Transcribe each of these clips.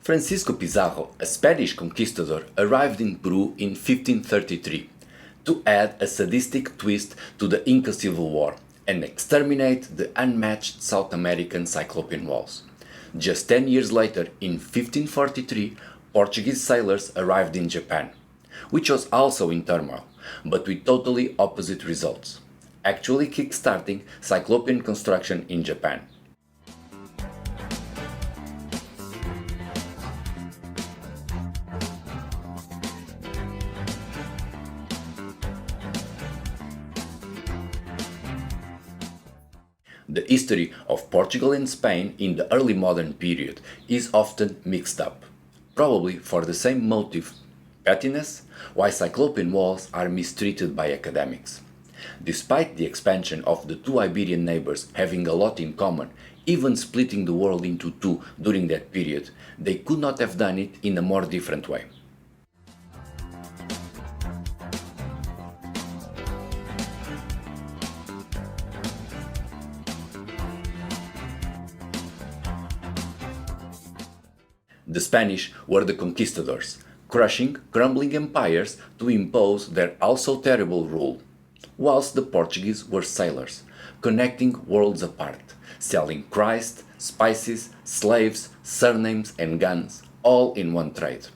Francisco Pizarro, a Spanish conquistador, arrived in Peru in 1533 to add a sadistic twist to the Inca Civil War and exterminate the unmatched South American Cyclopean Walls. Just 10 years later, in 1543, Portuguese sailors arrived in Japan, which was also in turmoil, but with totally opposite results, actually kick-starting Cyclopean construction in Japan. The history of Portugal and Spain in the early modern period is often mixed up, probably for the same motive, pettiness, why Cyclopean walls are mistreated by academics. Despite the expansion of the two Iberian neighbors having a lot in common, even splitting the world into two during that period, they could not have done it in a more different way. The Spanish were the conquistadors, crushing crumbling empires to impose their also terrible rule, whilst the Portuguese were sailors, connecting worlds apart, selling Christ, spices, slaves, surnames and guns, all in one trade.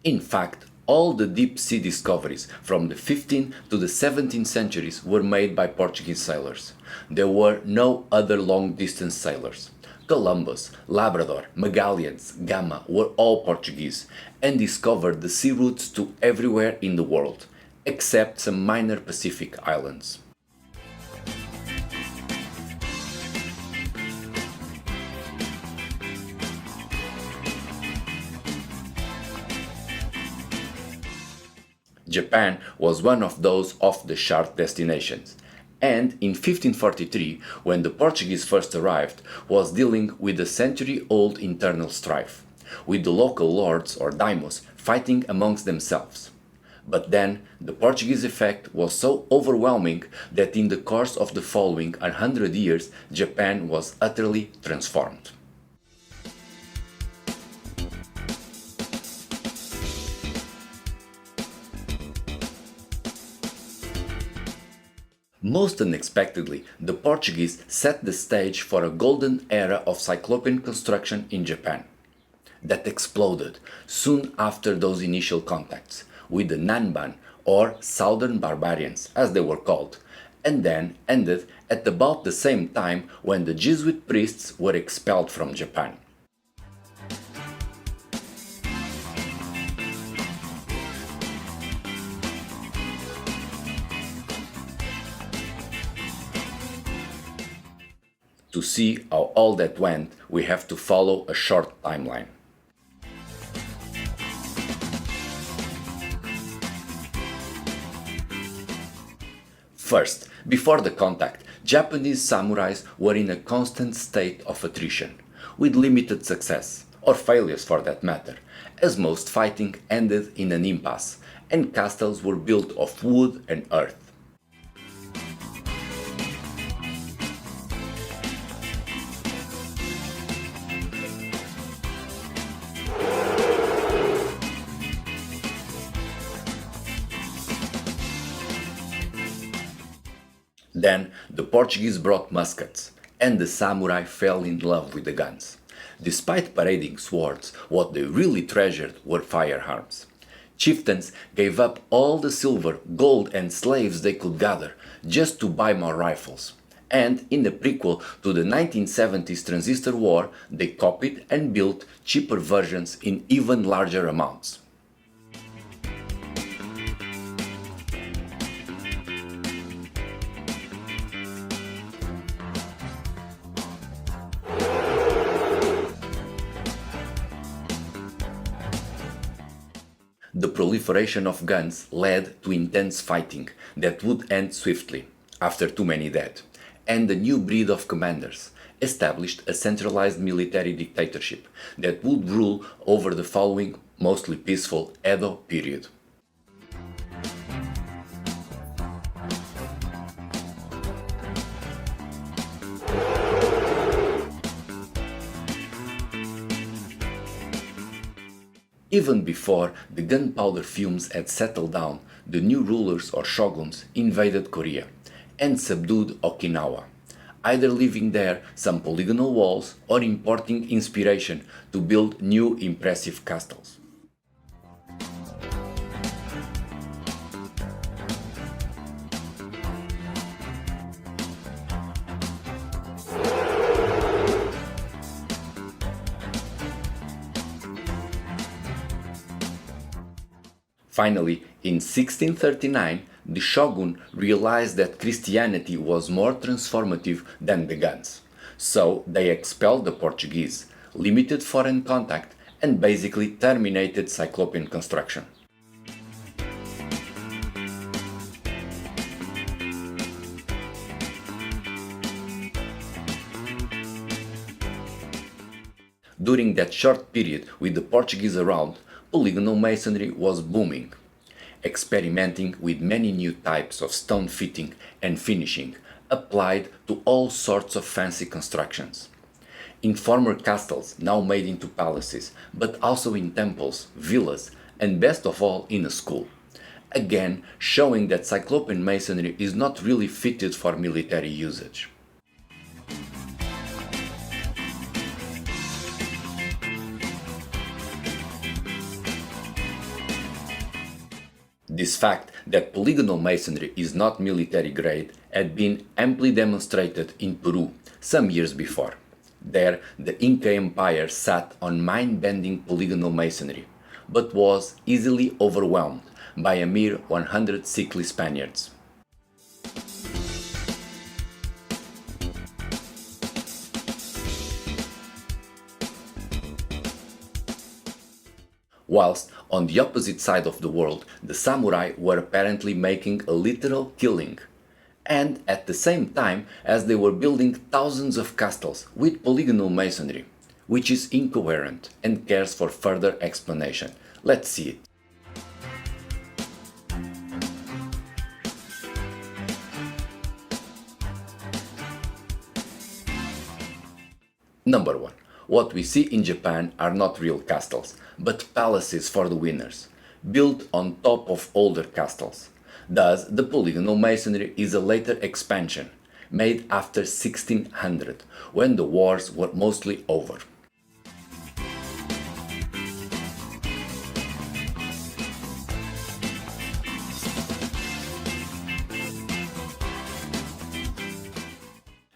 In fact, all the deep sea discoveries from the 15th to the 17th centuries were made by Portuguese sailors. There were no other long-distance sailors. Columbus, Labrador, Magallanes, Gama were all Portuguese and discovered the sea routes to everywhere in the world, except some minor Pacific islands. Japan was one of those off-the-chart destinations, and in 1543, when the Portuguese first arrived, was dealing with a century-old internal strife, with the local lords or daimos fighting amongst themselves. But then, the Portuguese effect was so overwhelming that in the course of the following 100 years, Japan was utterly transformed. Most unexpectedly, the Portuguese set the stage for a golden era of Cyclopean construction in Japan, that exploded soon after those initial contacts with the Nanban, or Southern Barbarians as they were called, and then ended at about the same time when the Jesuit priests were expelled from Japan. To see how all that went, we have to follow a short timeline. First, before the contact, Japanese samurais were in a constant state of attrition, with limited success, or failures for that matter, as most fighting ended in an impasse, and castles were built of wood and earth. Then the Portuguese brought muskets, and the samurai fell in love with the guns. Despite parading swords, what they really treasured were firearms. Chieftains gave up all the silver, gold and slaves they could gather just to buy more rifles. And in the prequel to the 1970s Transistor War, they copied and built cheaper versions in even larger amounts. The proliferation of guns led to intense fighting that would end swiftly, after too many dead, and the new breed of commanders established a centralized military dictatorship that would rule over the following mostly peaceful Edo period. Even before the gunpowder fumes had settled down, the new rulers or shoguns invaded Korea and subdued Okinawa, either leaving there some polygonal walls or importing inspiration to build new impressive castles. Finally, in 1639, the shogun realized that Christianity was more transformative than the guns. So they expelled the Portuguese, limited foreign contact, and basically terminated Cyclopean construction. During that short period with the Portuguese around, polygonal masonry was booming, experimenting with many new types of stone fitting and finishing applied to all sorts of fancy constructions. In former castles now made into palaces, but also in temples, villas, and best of all in a school. Again, showing that Cyclopean masonry is not really fitted for military usage. This fact that polygonal masonry is not military grade had been amply demonstrated in Peru some years before. There, the Inca Empire sat on mind-bending polygonal masonry, but was easily overwhelmed by a mere 100 sickly Spaniards. Whilst on the opposite side of the world, the samurai were apparently making a literal killing, and at the same time as they were building thousands of castles with polygonal masonry, which is incoherent and cares for further explanation. Let's see it. Number 1. What we see in Japan are not real castles, but palaces for the winners, built on top of older castles. Thus, the polygonal masonry is a later expansion, made after 1600, when the wars were mostly over.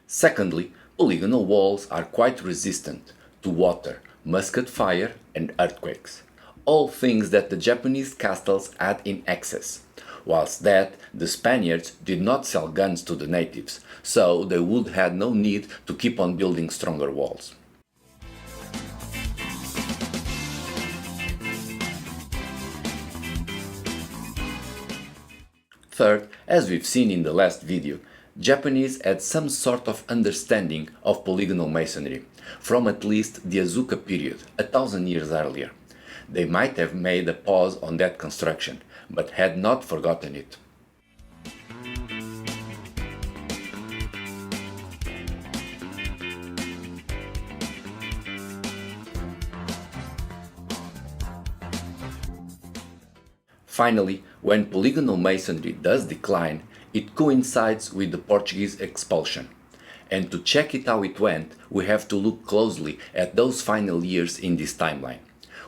Secondly, polygonal walls are quite resistant to water, musket fire, and earthquakes, all things that the Japanese castles had in excess, whilst that the Spaniards did not sell guns to the natives, so they would have no need to keep on building stronger walls. Third, as we've seen in the last video, Japanese had some sort of understanding of polygonal masonry, from at least the Azuka period, 1000 years earlier. They might have made a pause on that construction, but had not forgotten it. Finally, when polygonal masonry does decline, it coincides with the Portuguese expulsion. And to check it how it went, we have to look closely at those final years in this timeline,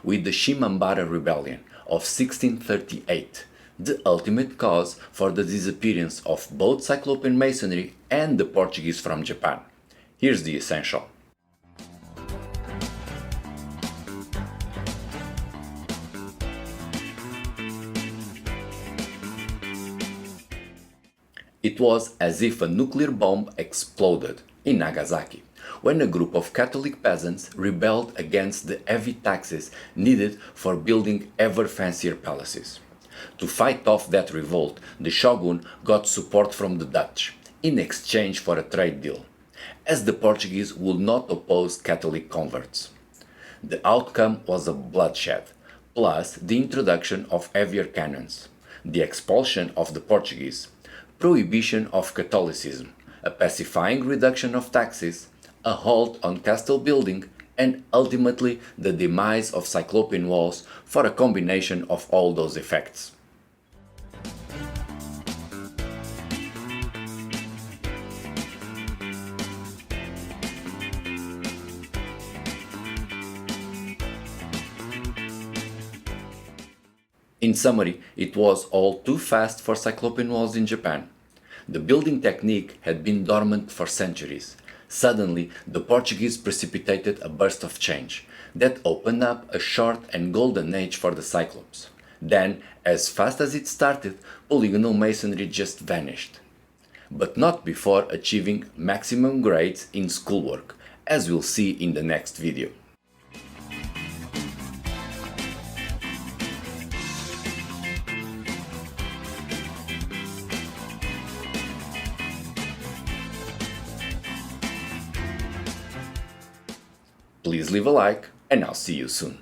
with the Shimambara Rebellion of 1638, the ultimate cause for the disappearance of both Cyclopean masonry and the Portuguese from Japan. Here's the essential. It was as if a nuclear bomb exploded in Nagasaki, when a group of Catholic peasants rebelled against the heavy taxes needed for building ever fancier palaces. To fight off that revolt, the shogun got support from the Dutch, in exchange for a trade deal, as the Portuguese would not oppose Catholic converts. The outcome was a bloodshed, plus the introduction of heavier cannons, the expulsion of the Portuguese, prohibition of Catholicism, a pacifying reduction of taxes, a halt on castle building, and ultimately the demise of Cyclopean Walls for a combination of all those effects. In summary, it was all too fast for Cyclopean Walls in Japan. The building technique had been dormant for centuries. Suddenly, the Portuguese precipitated a burst of change that opened up a short and golden age for the cyclops. Then, as fast as it started, polygonal masonry just vanished. But not before achieving maximum grades in schoolwork, as we'll see in the next video. Please leave a like, and I'll see you soon.